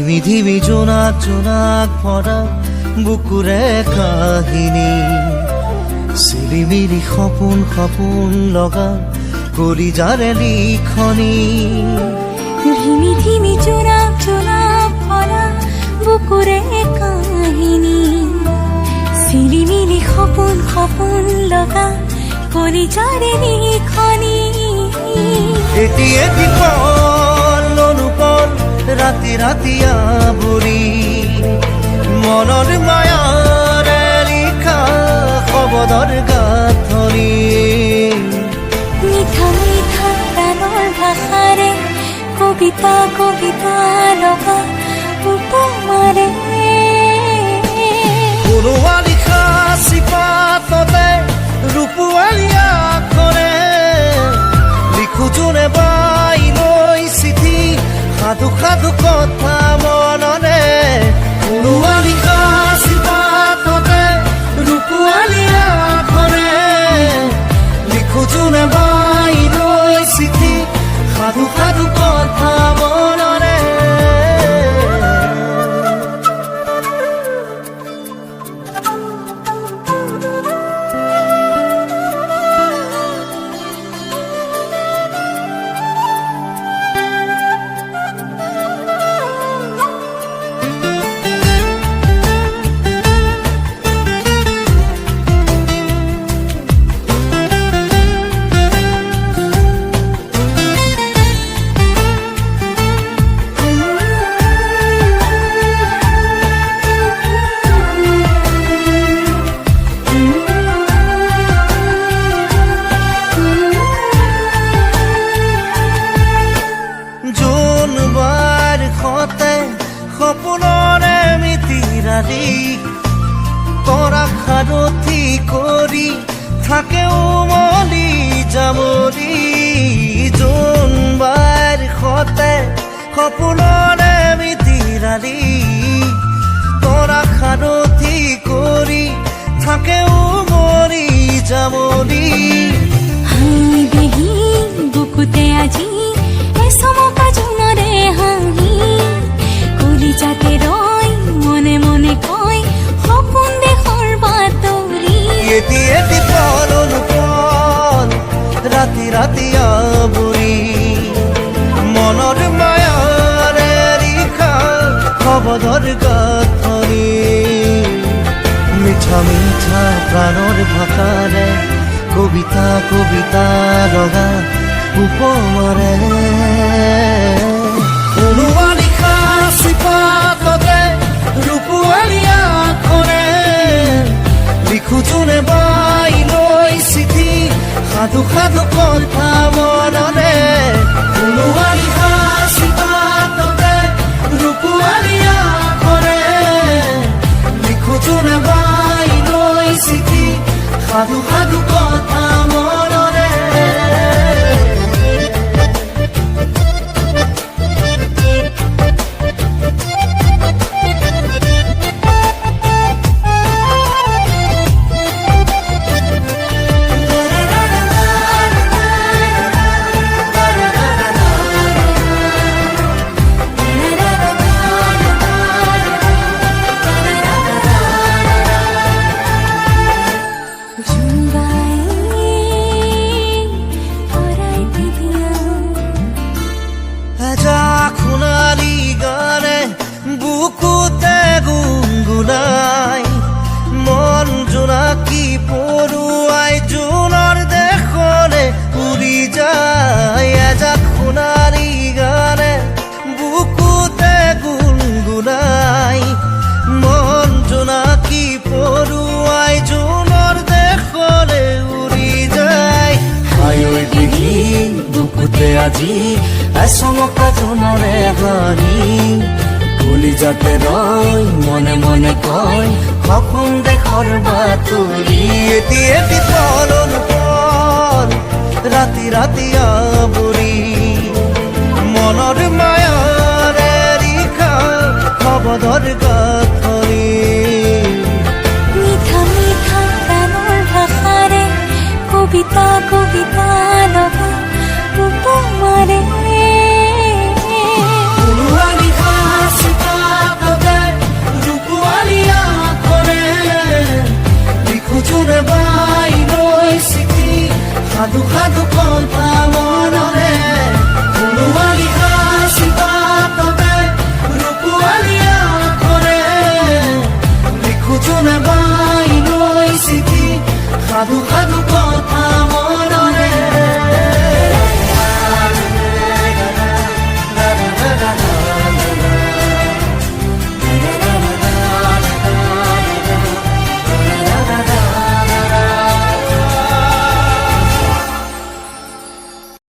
ধিমি ধিমি জোনাক জোনাক ভরা বুকুৰে কাহিনী চিলিমিলি সপোন সপোন লগা কলিজাৰে লিখনি ধিমি ধিমি জোনাক জোনাক ভরা বুকুৰে কাহিনী চিলিমিলি সপোন সপোন লগা কলিজাৰে লিখনি এটি এটি পল অনুপল ৰাতি ৰাতি আৱৰি মনৰ মায়াৰে লিখা শব্দৰ গাঁথনি মিঠা মিঠা গানৰ ভাষাৰে কবিতা কবিতা লগা উপমাৰে কোনোবা লিখা চিপাততে ৰূপোৱালী আখৰে লিখো যোনে বাই লৈ চিঠি সাধু সাধু কথা মনৰে কোনোবা লিখা চিপাততে ৰূপোৱালী আখৰে লিখো যোনে বাই লৈ চিঠি সাধু সাধু কথা মনৰে সপোনৰে মিতিৰালি তৰা সাৰথি কৰি থাকে উমলি জামৰি জোনবাৰ সতে সপোনৰে মিতিৰালি তৰা সাৰথি কৰি থাকে উমলি জামৰি হাই দেহি বুকুতে আজি এচমকা জোনৰে হাঁহি কলিজাতে ৰৈ মনে মনে কয় সপোন দেশৰ বাতৰি এটি এটি পল অনুপল ৰাতি ৰাতি আৱৰি মনৰ মায়াৰে লিখা শব্দৰ গাঁথনি মিঠা মিঠা প্ৰাণৰ ভাষাৰে কবিতা কবিতা লগা উপমাৰে কোনোবা লিখা চিপাততে ৰূপোৱালী আখৰে লিখো যোনে বাই লৈ চিঠি সাধু সাধু কথা মনৰে কোনোবা লিখা চিপাততে ৰূপোৱালী আখৰে লিখো যোনে বাই লৈ চিঠি সাধু সাধু কথা মনৰে জোন আজি এচমকা জোনৰে হাঁহি কলিজাতে ৰয় মনে মনে কয় সপোন দেশৰ বাতৰি এটি এটি পল অনুপল ৰাতি ৰাতি আৱৰি মনৰ মায়াৰে ৰিখা শবদৰ গাঁথৰি মিঠা মিঠা গানৰ ভাষাৰে কবিতা কবিতা লগা উপমাৰে সাধু সাধু কথা মনৰে